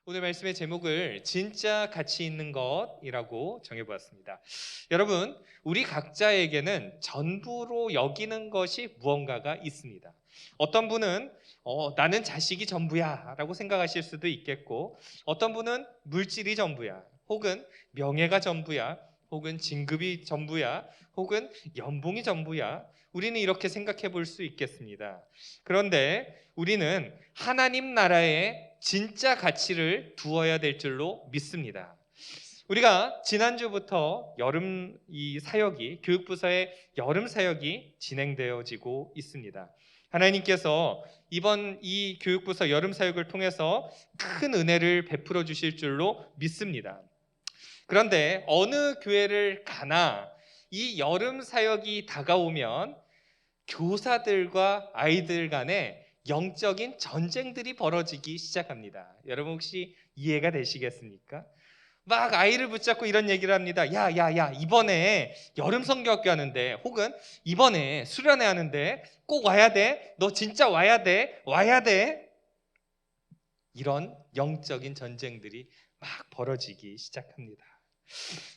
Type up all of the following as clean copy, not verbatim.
오늘 말씀의 제목을 진짜 가치 있는 것이라고 정해보았습니다. 여러분, 우리 각자에게는 전부로 여기는 것이 무언가가 있습니다. 어떤 분은 나는 자식이 전부야 라고 생각하실 수도 있겠고, 어떤 분은 물질이 전부야, 혹은 명예가 전부야, 혹은 진급이 전부야, 혹은 연봉이 전부야. 우리는 이렇게 생각해 볼 수 있겠습니다. 그런데 우리는 하나님 나라에 진짜 가치를 두어야 될 줄로 믿습니다. 우리가 지난주부터 여름 이 사역이 교육부서의 여름 사역이 진행되어지고 있습니다. 하나님께서 이번 이 교육부서 여름 사역을 통해서 큰 은혜를 베풀어 주실 줄로 믿습니다. 그런데 어느 교회를 가나 이 여름 사역이 다가오면 교사들과 아이들 간에 영적인 전쟁들이 벌어지기 시작합니다. 여러분 혹시 이해가 되시겠습니까? 막 아이를 붙잡고 이런 얘기를 합니다. 야, 이번에 여름 성경학교 하는데, 혹은 이번에 수련회 하는데 꼭 와야 돼. 너 진짜 와야 돼. 와야 돼. 이런 영적인 전쟁들이 막 벌어지기 시작합니다.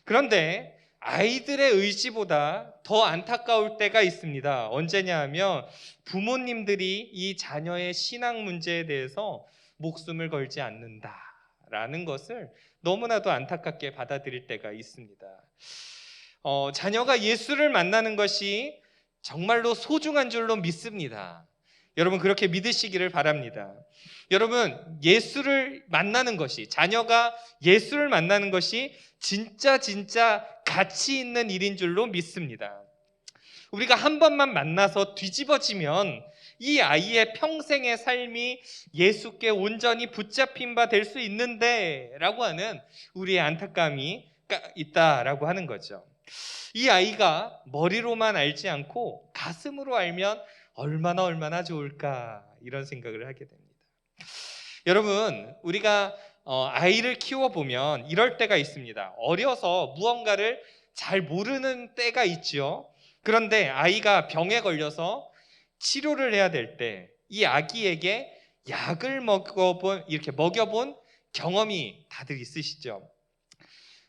그런데 아이들의 의지보다 더 안타까울 때가 있습니다. 언제냐 하면 부모님들이 이 자녀의 신앙 문제에 대해서 목숨을 걸지 않는다라는 것을 너무나도 안타깝게 받아들일 때가 있습니다. 자녀가 예수를 만나는 것이 정말로 소중한 줄로 믿습니다. 여러분 그렇게 믿으시기를 바랍니다. 여러분 예수를 만나는 것이, 자녀가 예수를 만나는 것이 진짜 가치 있는 일인 줄로 믿습니다. 우리가 한 번만 만나서 뒤집어지면 이 아이의 평생의 삶이 예수께 온전히 붙잡힌 바 될 수 있는데 라고 하는 우리의 안타까움이 있다라고 하는 거죠. 이 아이가 머리로만 알지 않고 가슴으로 알면 얼마나 좋을까, 이런 생각을 하게 됩니다. 여러분 우리가 아이를 키워보면 이럴 때가 있습니다. 어려서 무언가를 잘 모르는 때가 있죠. 그런데 아이가 병에 걸려서 치료를 해야 될 때 이 아기에게 약을 이렇게 먹여본 경험이 다들 있으시죠.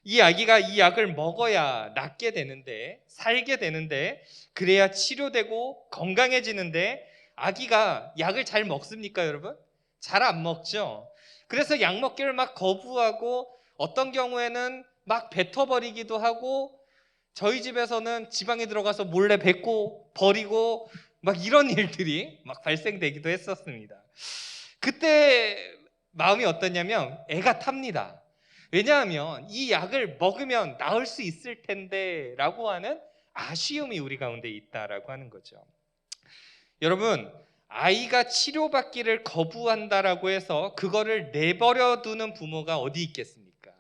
이 아기가 이 약을 먹어야 낫게 되는데, 살게 되는데, 그래야 치료되고 건강해지는데, 아기가 약을 잘 먹습니까, 여러분? 잘 안 먹죠. 그래서 약 먹기를 막 거부하고, 어떤 경우에는 막 뱉어버리기도 하고, 저희 집에서는 지방에 들어가서 몰래 뱉고 버리고 막 이런 일들이 막 발생되기도 했었습니다. 그때 마음이 어떠냐면 애가 탑니다. 왜냐하면 이 약을 먹으면 나을 수 있을 텐데 라고 하는 아쉬움이 우리 가운데 있다라고 하는 거죠. 여러분, 아이가 치료받기를 거부한다라고 해서 그거를 내버려 두는 부모가 어디 있겠습니까?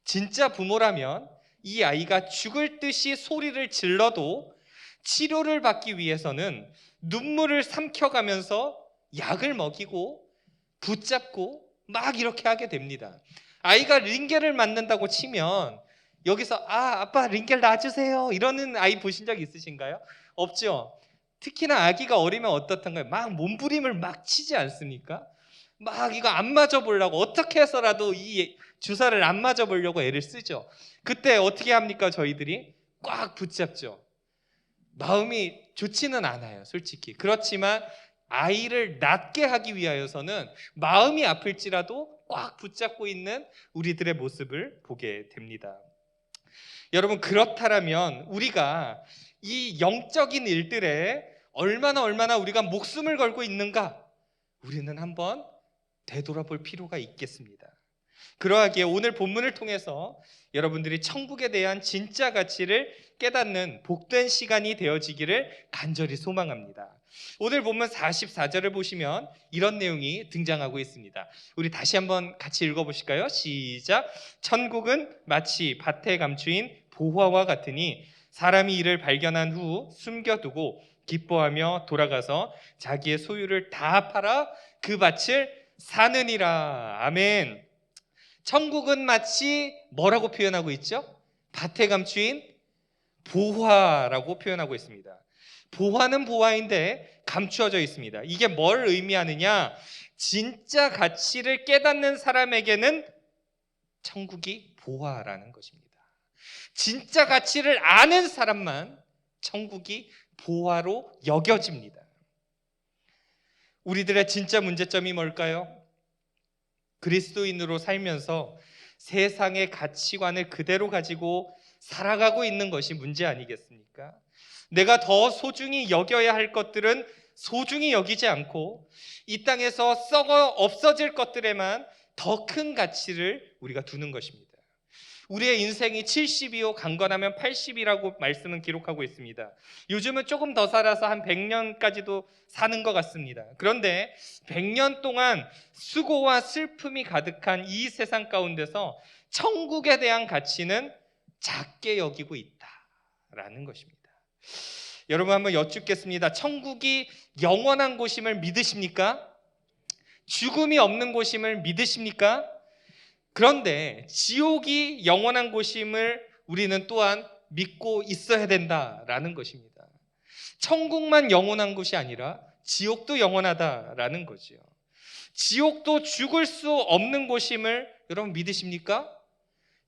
진짜 부모라면 이 아이가 죽을 듯이 소리를 질러도 치료를 받기 위해서는 눈물을 삼켜가면서 약을 먹이고 붙잡고 막 이렇게 하게 됩니다. 아이가 링겔을 맞는다고 치면 여기서 아빠 링겔 놔주세요 이러는 아이 보신 적 있으신가요? 없죠. 특히나 아기가 어리면 어떻던가요? 막 몸부림을 막 치지 않습니까? 막 이거 안 맞아보려고 어떻게 해서라도 이 주사를 안 맞아보려고 애를 쓰죠. 그때 어떻게 합니까? 저희들이 꽉 붙잡죠. 마음이 좋지는 않아요, 솔직히. 그렇지만 아이를 낫게 하기 위하여서는 마음이 아플지라도 꽉 붙잡고 있는 우리들의 모습을 보게 됩니다. 여러분 그렇다면 우리가 이 영적인 일들에 얼마나 우리가 목숨을 걸고 있는가, 우리는 한번 되돌아볼 필요가 있겠습니다. 그러하기에 오늘 본문을 통해서 여러분들이 천국에 대한 진짜 가치를 깨닫는 복된 시간이 되어지기를 간절히 소망합니다. 오늘 본문 44절을 보시면 이런 내용이 등장하고 있습니다. 우리 다시 한번 같이 읽어보실까요? 시작. 천국은 마치 밭에 감추인 보화와 같으니 사람이 이를 발견한 후 숨겨두고 기뻐하며 돌아가서 자기의 소유를 다 팔아 그 밭을 사느니라. 아멘. 천국은 마치 뭐라고 표현하고 있죠? 밭에 감추인 보화라고 표현하고 있습니다. 보화는 보화인데 감추어져 있습니다. 이게 뭘 의미하느냐? 진짜 가치를 깨닫는 사람에게는 천국이 보화라는 것입니다. 진짜 가치를 아는 사람만 천국이 보화로 여겨집니다. 우리들의 진짜 문제점이 뭘까요? 그리스도인으로 살면서 세상의 가치관을 그대로 가지고 살아가고 있는 것이 문제 아니겠습니까? 내가 더 소중히 여겨야 할 것들은 소중히 여기지 않고 이 땅에서 썩어 없어질 것들에만 더 큰 가치를 우리가 두는 것입니다. 우리의 인생이 70이요 강건하면 80이라고 말씀은 기록하고 있습니다. 요즘은 조금 더 살아서 한 100년까지도 사는 것 같습니다. 그런데 100년 동안 수고와 슬픔이 가득한 이 세상 가운데서 천국에 대한 가치는 작게 여기고 있다라는 것입니다. 여러분 한번 여쭙겠습니다. 천국이 영원한 곳임을 믿으십니까? 죽음이 없는 곳임을 믿으십니까? 그런데 지옥이 영원한 곳임을 우리는 또한 믿고 있어야 된다라는 것입니다. 천국만 영원한 곳이 아니라 지옥도 영원하다라는 거죠. 지옥도 죽을 수 없는 곳임을 여러분 믿으십니까?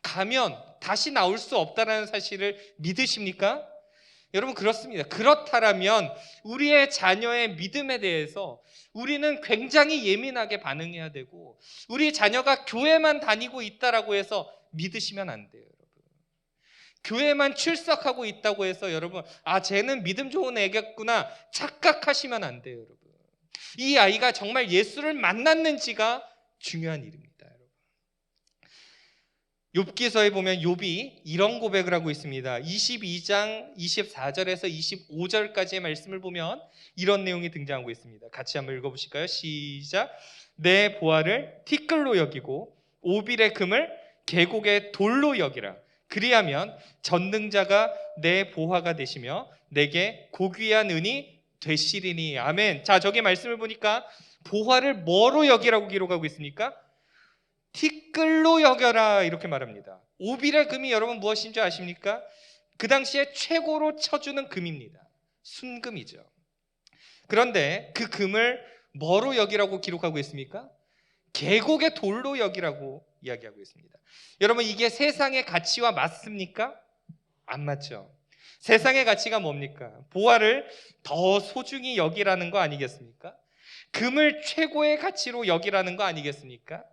가면 다시 나올 수 없다는 사실을 믿으십니까? 여러분 그렇습니다. 그렇다면 우리의 자녀의 믿음에 대해서 우리는 굉장히 예민하게 반응해야 되고 우리 자녀가 교회만 다니고 있다라고 해서 믿으시면 안 돼요. 여러분. 교회만 출석하고 있다고 해서 여러분 쟤는 믿음 좋은 애겠구나 착각하시면 안 돼요. 여러분. 이 아이가 정말 예수를 만났는지가 중요한 일입니다. 욥기서에 보면 욥이 이런 고백을 하고 있습니다. 22장 24절에서 25절까지의 말씀을 보면 이런 내용이 등장하고 있습니다. 같이 한번 읽어보실까요? 시작. 내 보화를 티끌로 여기고 오빌의 금을 계곡의 돌로 여기라. 그리하면 전능자가 내 보화가 되시며 내게 고귀한 은이 되시리니. 아멘. 자, 저기 말씀을 보니까 보화를 뭐로 여기라고 기록하고 있습니까? 티끌로 여겨라 이렇게 말합니다. 오빌의 금이 여러분 무엇인 줄 아십니까? 그 당시에 최고로 쳐주는 금입니다. 순금이죠. 그런데 그 금을 뭐로 여기라고 기록하고 있습니까? 계곡의 돌로 여기라고 이야기하고 있습니다. 여러분 이게 세상의 가치와 맞습니까? 안 맞죠. 세상의 가치가 뭡니까? 보화를 더 소중히 여기라는 거 아니겠습니까? 금을 최고의 가치로 여기라는 거 아니겠습니까?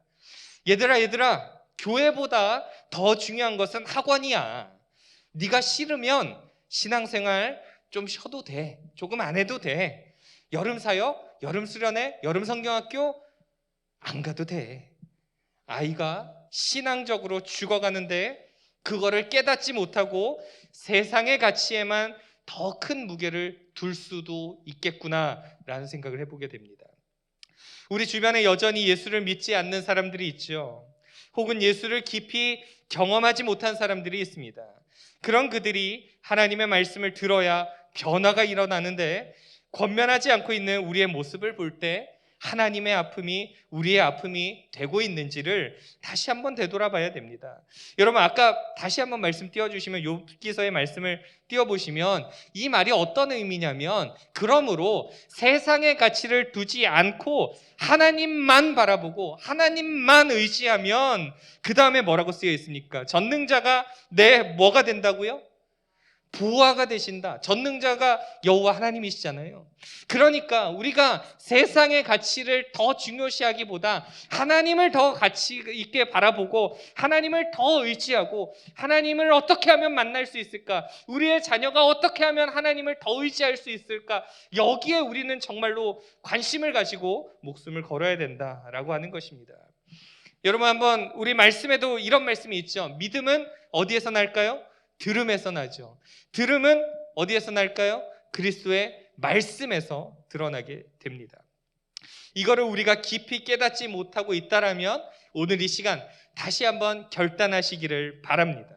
얘들아 교회보다 더 중요한 것은 학원이야. 네가 싫으면 신앙생활 좀 쉬어도 돼. 조금 안 해도 돼. 여름 사역, 여름 수련회, 여름 성경학교 안 가도 돼. 아이가 신앙적으로 죽어가는데 그거를 깨닫지 못하고 세상의 가치에만 더 큰 무게를 둘 수도 있겠구나라는 생각을 해보게 됩니다. 우리 주변에 여전히 예수를 믿지 않는 사람들이 있죠. 혹은 예수를 깊이 경험하지 못한 사람들이 있습니다. 그런 그들이 하나님의 말씀을 들어야 변화가 일어나는데 권면하지 않고 있는 우리의 모습을 볼 때 하나님의 아픔이 우리의 아픔이 되고 있는지를 다시 한번 되돌아봐야 됩니다. 여러분 아까 다시 한번 말씀 띄워주시면 욥기서의 말씀을 띄워보시면 이 말이 어떤 의미냐면 그러므로 세상의 가치를 두지 않고 하나님만 바라보고 하나님만 의지하면 그 다음에 뭐라고 쓰여 있습니까? 전능자가 내 뭐가 된다고요? 보화가 되신다. 전능자가 여호와 하나님이시잖아요. 그러니까 우리가 세상의 가치를 더 중요시하기보다 하나님을 더 가치 있게 바라보고 하나님을 더 의지하고 하나님을 어떻게 하면 만날 수 있을까? 우리의 자녀가 어떻게 하면 하나님을 더 의지할 수 있을까? 여기에 우리는 정말로 관심을 가지고 목숨을 걸어야 된다라고 하는 것입니다. 여러분 한번 우리 말씀에도 이런 말씀이 있죠. 믿음은 어디에서 날까요? 들음에서 나죠. 들음은 어디에서 날까요? 그리스도의 말씀에서 드러나게 됩니다. 이거를 우리가 깊이 깨닫지 못하고 있다라면 오늘 이 시간 다시 한번 결단하시기를 바랍니다.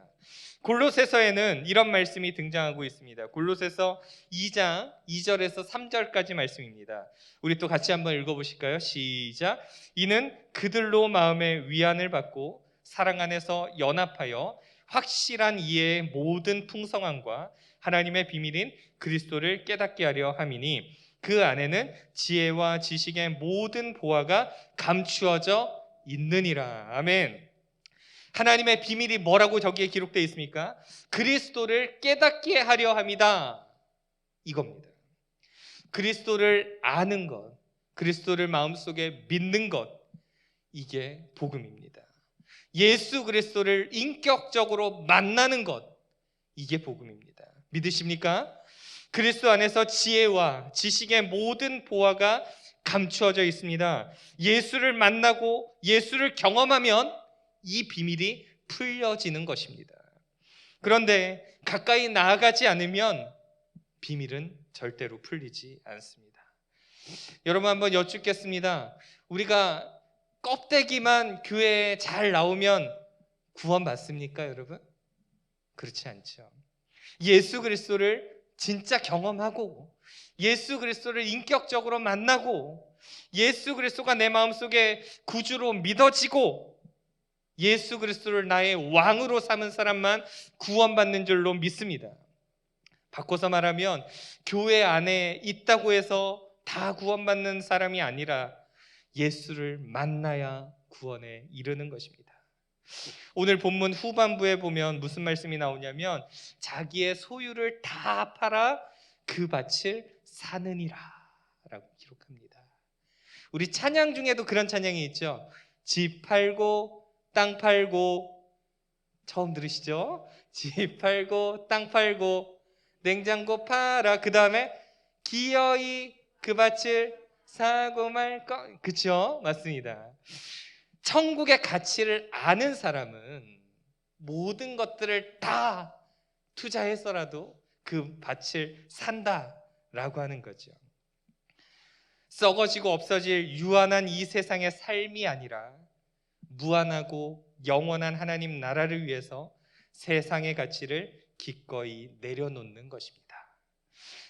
골로새서에는 이런 말씀이 등장하고 있습니다. 골로새서 2장 2절에서 3절까지 말씀입니다. 우리 또 같이 한번 읽어보실까요? 시작. 이는 그들로 마음의 위안을 받고 사랑 안에서 연합하여 확실한 이해의 모든 풍성함과 하나님의 비밀인 그리스도를 깨닫게 하려 함이니 그 안에는 지혜와 지식의 모든 보화가 감추어져 있느니라. 아멘. 하나님의 비밀이 뭐라고 저기에 기록되어 있습니까? 그리스도를 깨닫게 하려 함이다. 이겁니다. 그리스도를 아는 것, 그리스도를 마음속에 믿는 것, 이게 복음입니다. 예수 그리스도를 인격적으로 만나는 것, 이게 복음입니다. 믿으십니까? 그리스도 안에서 지혜와 지식의 모든 보화가 감추어져 있습니다. 예수를 만나고 예수를 경험하면 이 비밀이 풀려지는 것입니다. 그런데 가까이 나아가지 않으면 비밀은 절대로 풀리지 않습니다. 여러분, 한번 여쭙겠습니다. 우리가 껍데기만 교회에 잘 나오면 구원받습니까, 여러분? 그렇지 않죠. 예수 그리스도를 진짜 경험하고 예수 그리스도를 인격적으로 만나고 예수 그리스도가 내 마음속에 구주로 믿어지고 예수 그리스도를 나의 왕으로 삼은 사람만 구원받는 줄로 믿습니다. 바꿔서 말하면 교회 안에 있다고 해서 다 구원받는 사람이 아니라 예수를 만나야 구원에 이르는 것입니다. 오늘 본문 후반부에 보면 무슨 말씀이 나오냐면 자기의 소유를 다 팔아 그 밭을 사느니라 라고 기록합니다. 우리 찬양 중에도 그런 찬양이 있죠. 집 팔고 땅 팔고, 처음 들으시죠? 집 팔고 땅 팔고 냉장고 팔아, 그 다음에 기어이 그 밭을 사고 말 것. 그쵸? 맞습니다. 천국의 가치를 아는 사람은 모든 것들을 다 투자해서라도 그 밭을 산다라고 하는 거죠. 썩어지고 없어질 유한한 이 세상의 삶이 아니라 무한하고 영원한 하나님 나라를 위해서 세상의 가치를 기꺼이 내려놓는 것입니다.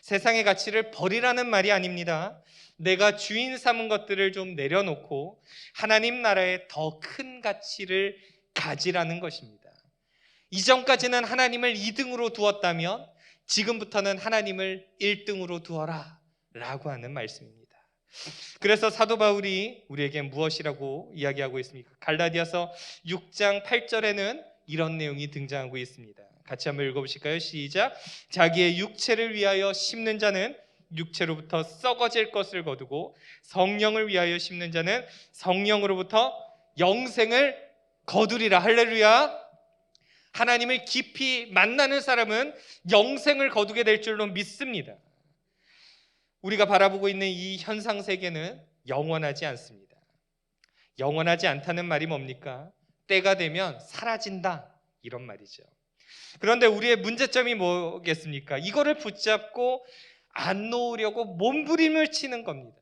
세상의 가치를 버리라는 말이 아닙니다. 내가 주인 삼은 것들을 좀 내려놓고 하나님 나라의 더 큰 가치를 가지라는 것입니다. 이전까지는 하나님을 2등으로 두었다면 지금부터는 하나님을 1등으로 두어라 라고 하는 말씀입니다. 그래서 사도 바울이 우리에게 무엇이라고 이야기하고 있습니까? 갈라디아서 6장 8절에는 이런 내용이 등장하고 있습니다. 같이 한번 읽어보실까요? 시작. 자기의 육체를 위하여 심는 자는 육체로부터 썩어질 것을 거두고 성령을 위하여 심는 자는 성령으로부터 영생을 거두리라. 할렐루야. 하나님을 깊이 만나는 사람은 영생을 거두게 될 줄로 믿습니다. 우리가 바라보고 있는 이 현상 세계는 영원하지 않습니다. 영원하지 않다는 말이 뭡니까? 때가 되면 사라진다, 이런 말이죠. 그런데 우리의 문제점이 뭐겠습니까? 이거를 붙잡고 안 놓으려고 몸부림을 치는 겁니다.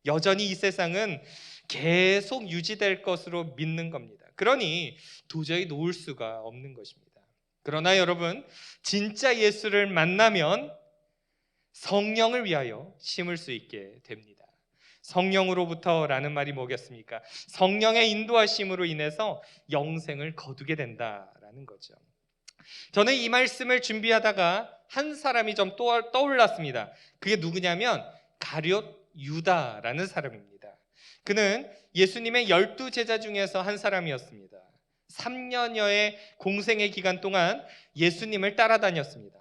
여전히 이 세상은 계속 유지될 것으로 믿는 겁니다. 그러니 도저히 놓을 수가 없는 것입니다. 그러나 여러분, 진짜 예수를 만나면 성령을 위하여 심을 수 있게 됩니다. 성령으로부터라는 말이 뭐겠습니까? 성령의 인도하심으로 인해서 영생을 거두게 된다라는 거죠. 저는 이 말씀을 준비하다가 한 사람이 좀 떠올랐습니다. 그게 누구냐면 가룟 유다라는 사람입니다. 그는 예수님의 12제자 중에서 한 사람이었습니다. 3년여의 공생의 기간 동안 예수님을 따라다녔습니다.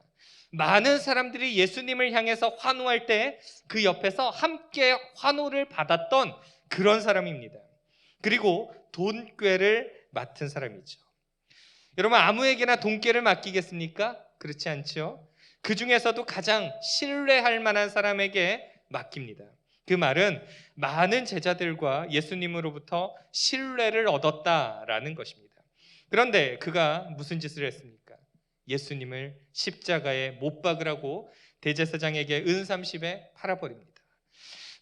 많은 사람들이 예수님을 향해서 환호할 때 그 옆에서 함께 환호를 받았던 그런 사람입니다. 그리고 돈꾀를 맡은 사람이죠. 여러분, 아무에게나 돈꾀를 맡기겠습니까? 그렇지 않죠. 그 중에서도 가장 신뢰할 만한 사람에게 맡깁니다. 그 말은 많은 제자들과 예수님으로부터 신뢰를 얻었다라는 것입니다. 그런데 그가 무슨 짓을 했습니까? 예수님을 십자가에 못 박으라고 대제사장에게 은 30에 팔아버립니다.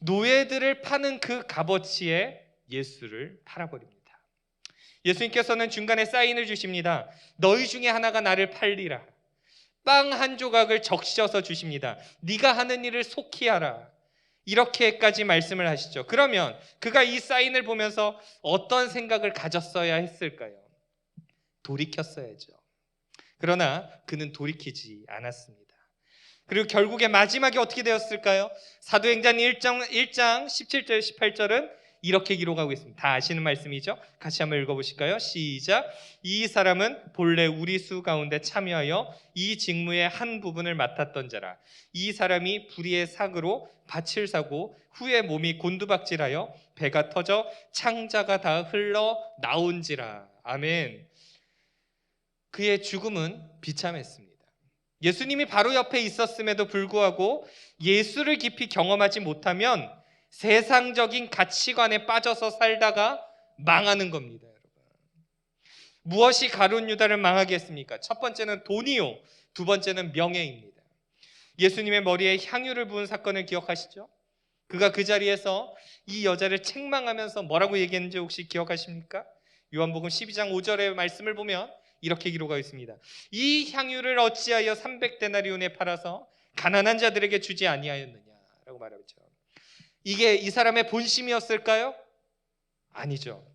노예들을 파는 그 값어치에 예수를 팔아버립니다. 예수님께서는 중간에 사인을 주십니다. 너희 중에 하나가 나를 팔리라. 빵 한 조각을 적셔서 주십니다. 네가 하는 일을 속히 하라. 이렇게까지 말씀을 하시죠. 그러면 그가 이 사인을 보면서 어떤 생각을 가졌어야 했을까요? 돌이켰어야죠. 그러나 그는 돌이키지 않았습니다. 그리고 결국에 마지막에 어떻게 되었을까요? 사도행전 1장 17절 18절은 이렇게 기록하고 있습니다. 다 아시는 말씀이죠? 같이 한번 읽어보실까요? 시작. 이 사람은 본래 우리 수 가운데 참여하여 이 직무의 한 부분을 맡았던 자라. 이 사람이 불의의 삭으로 밭을 사고 후에 몸이 곤두박질하여 배가 터져 창자가 다 흘러 나온지라. 아멘. 그의 죽음은 비참했습니다. 예수님이 바로 옆에 있었음에도 불구하고 예수를 깊이 경험하지 못하면 세상적인 가치관에 빠져서 살다가 망하는 겁니다, 여러분. 무엇이 가룟 유다를 망하게 했습니까? 첫 번째는 돈이요, 두 번째는 명예입니다. 예수님의 머리에 향유를 부은 사건을 기억하시죠? 그가 그 자리에서 이 여자를 책망하면서 뭐라고 얘기했는지 혹시 기억하십니까? 요한복음 12장 5절의 말씀을 보면 이렇게 기록하고 있습니다. 이 향유를 어찌하여 300데나리온에 팔아서 가난한 자들에게 주지 아니하였느냐라고 말하죠. 이게 이 사람의 본심이었을까요? 아니죠.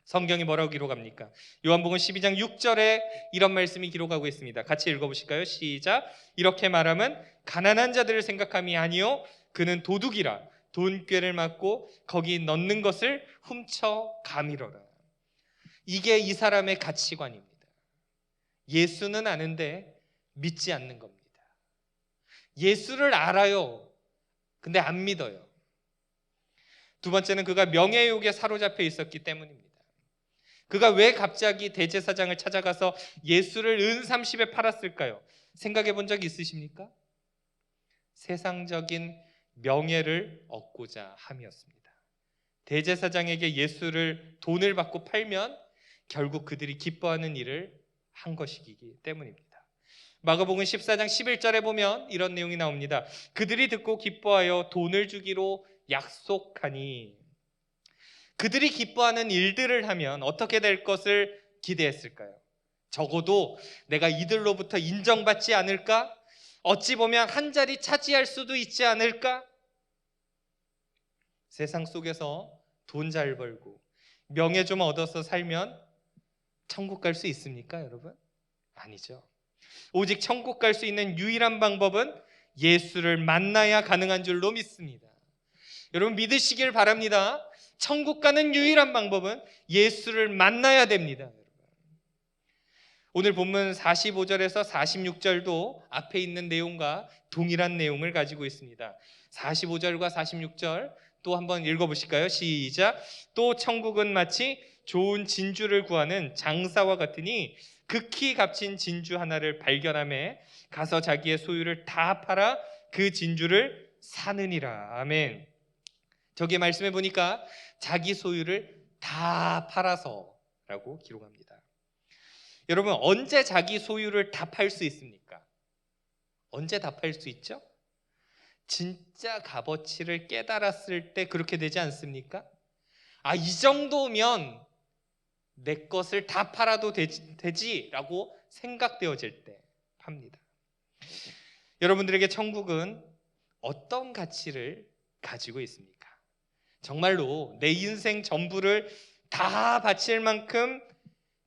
성경이 뭐라고 기록합니까? 요한복음 12장 6절에 이런 말씀이 기록하고 있습니다. 같이 읽어보실까요? 시작. 이렇게 말하면 가난한 자들을 생각함이 아니요 그는 도둑이라 돈꾀를 맞고 거기 넣는 것을 훔쳐 가미러라. 이게 이 사람의 가치관입니다. 예수는 아는데 믿지 않는 겁니다. 예수를 알아요. 근데 안 믿어요. 두 번째는 그가 명예욕에 사로잡혀 있었기 때문입니다. 그가 왜 갑자기 대제사장을 찾아가서 예수를 은 30에 팔았을까요? 생각해 본 적 있으십니까? 세상적인 명예를 얻고자 함이었습니다. 대제사장에게 예수를 돈을 받고 팔면 결국 그들이 기뻐하는 일을 한 것이기 때문입니다. 마가복음 14장 11절에 보면 이런 내용이 나옵니다. 그들이 듣고 기뻐하여 돈을 주기로 약속하니. 그들이 기뻐하는 일들을 하면 어떻게 될 것을 기대했을까요? 적어도 내가 이들로부터 인정받지 않을까? 어찌 보면 한 자리 차지할 수도 있지 않을까? 세상 속에서 돈 잘 벌고 명예 좀 얻어서 살면 천국 갈 수 있습니까, 여러분? 아니죠. 오직 천국 갈 수 있는 유일한 방법은 예수를 만나야 가능한 줄로 믿습니다. 여러분 믿으시길 바랍니다. 천국 가는 유일한 방법은 예수를 만나야 됩니다. 오늘 본문 45절에서 46절도 앞에 있는 내용과 동일한 내용을 가지고 있습니다. 45절과 46절 또 한번 읽어보실까요? 시작. 또 천국은 마치 좋은 진주를 구하는 장사와 같으니 극히 값진 진주 하나를 발견하매 가서 자기의 소유를 다 팔아 그 진주를 사느니라. 아멘. 저기 말씀해 보니까 자기 소유를 다 팔아서라고 기록합니다. 여러분 언제 자기 소유를 다 팔 수 있습니까? 언제 다 팔 수 있죠? 진짜 값어치를 깨달았을 때 그렇게 되지 않습니까? 아, 이 정도면 내 것을 다 팔아도 되지라고 생각되어질 때 팝니다. 여러분들에게 천국은 어떤 가치를 가지고 있습니까? 정말로 내 인생 전부를 다 바칠 만큼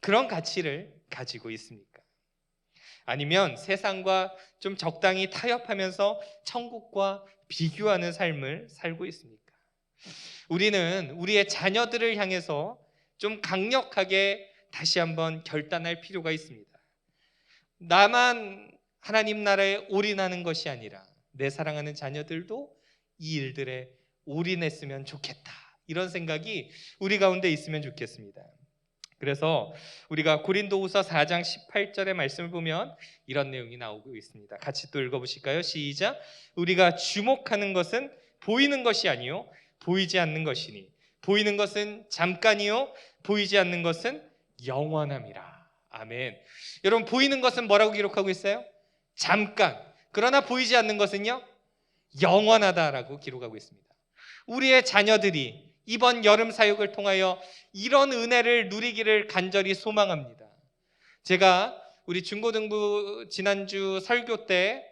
그런 가치를 가지고 있습니까? 아니면 세상과 좀 적당히 타협하면서 천국과 비교하는 삶을 살고 있습니까? 우리는 우리의 자녀들을 향해서 좀 강력하게 다시 한번 결단할 필요가 있습니다. 나만 하나님 나라에 올인하는 것이 아니라 내 사랑하는 자녀들도 이 일들에 올인했으면 좋겠다. 이런 생각이 우리 가운데 있으면 좋겠습니다. 그래서 우리가 고린도후서 4장 18절의 말씀을 보면 이런 내용이 나오고 있습니다. 같이 또 읽어보실까요? 시작. 우리가 주목하는 것은 보이는 것이 아니요 보이지 않는 것이니 보이는 것은 잠깐이요 보이지 않는 것은 영원함이라. 아멘. 여러분 보이는 것은 뭐라고 기록하고 있어요? 잠깐. 그러나 보이지 않는 것은요 영원하다라고 기록하고 있습니다. 우리의 자녀들이 이번 여름 사역을 통하여 이런 은혜를 누리기를 간절히 소망합니다. 제가 우리 중고등부 지난주 설교 때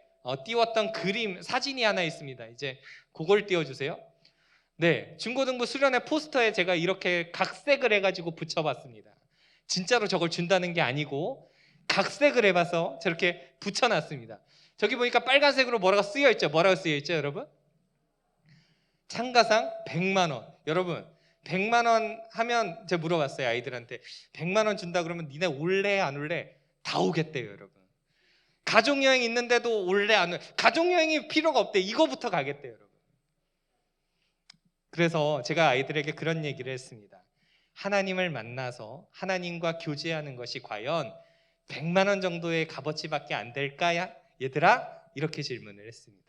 띄웠던 그림 사진이 하나 있습니다. 이제 그걸 띄워주세요. 네, 중고등부 수련회 포스터에 제가 이렇게 각색을 해가지고 붙여봤습니다. 진짜로 저걸 준다는 게 아니고 각색을 해봐서 저렇게 붙여놨습니다. 저기 보니까 빨간색으로 뭐라고 쓰여 있죠? 뭐라고 쓰여 있죠, 여러분? 참가상 100만 원. 여러분, 100만 원 하면 제가 물어봤어요, 아이들한테. 100만 원 준다 그러면 니네 올래 안 올래? 다 오겠대요, 여러분. 가족여행 있는데도 올래 안 올래? 가족여행이 필요가 없대. 이거부터 가겠대요, 여러분. 그래서 제가 아이들에게 그런 얘기를 했습니다. 하나님을 만나서 하나님과 교제하는 것이 과연 100만 원 정도의 값어치밖에 안 될까야? 얘들아, 이렇게 질문을 했습니다.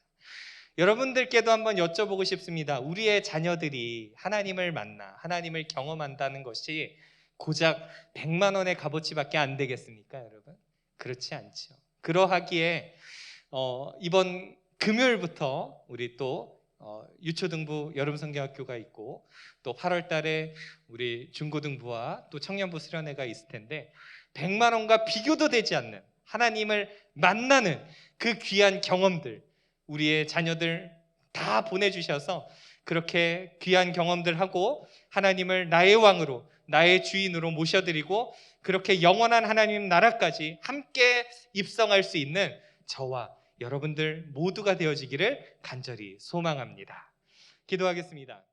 여러분들께도 한번 여쭤보고 싶습니다. 우리의 자녀들이 하나님을 만나 하나님을 경험한다는 것이 고작 100만 원의 값어치밖에 안 되겠습니까, 여러분? 그렇지 않죠. 그러하기에 이번 금요일부터 우리 또 유초등부 여름성경학교가 있고 또 8월 달에 우리 중고등부와 또 청년부 수련회가 있을 텐데 100만 원과 비교도 되지 않는 하나님을 만나는 그 귀한 경험들 우리의 자녀들 다 보내주셔서 그렇게 귀한 경험들 하고 하나님을 나의 왕으로 나의 주인으로 모셔드리고 그렇게 영원한 하나님 나라까지 함께 입성할 수 있는 저와 여러분들 모두가 되어지기를 간절히 소망합니다. 기도하겠습니다.